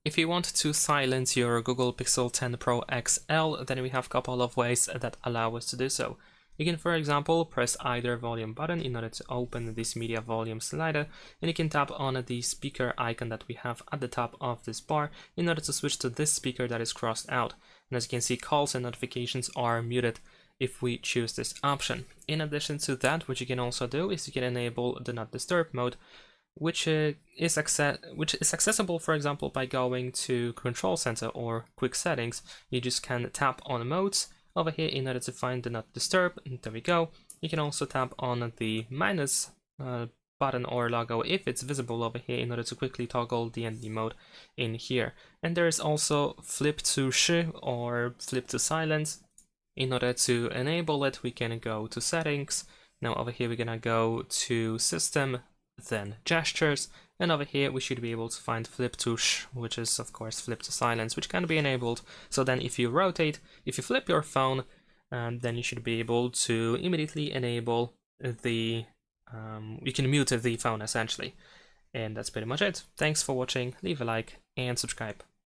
If you want to silence your Google Pixel 10 Pro XL, then we have a couple of ways that allow us to do so. You can, for example, press either volume button in order to open this media volume slider, and you can tap on the speaker icon that we have at the top of this bar in order to switch to this speaker that is crossed out. And as you can see, calls and notifications are muted if we choose this option. In addition to that, what you can also do is you can enable the Not Disturb mode, which is accessible, for example, by going to Control Center or Quick Settings. You just can tap on Modes over here in order to find the Not Disturb. There we go. You can also tap on the minus button or logo if it's visible over here in order to quickly toggle DND mode in here. And there is also Flip to Sh or Flip to Silence. In order to enable it, we can go to Settings. Now over here we're gonna go to System, then Gestures, and over here we should be able to find Flip to Sh, which is of course Flip to Silence, which can be enabled. So then if you rotate, if you flip your phone, then you should be able to immediately enable the, you can mute the phone essentially. And that's pretty much it. Thanks for watching, leave a like and subscribe.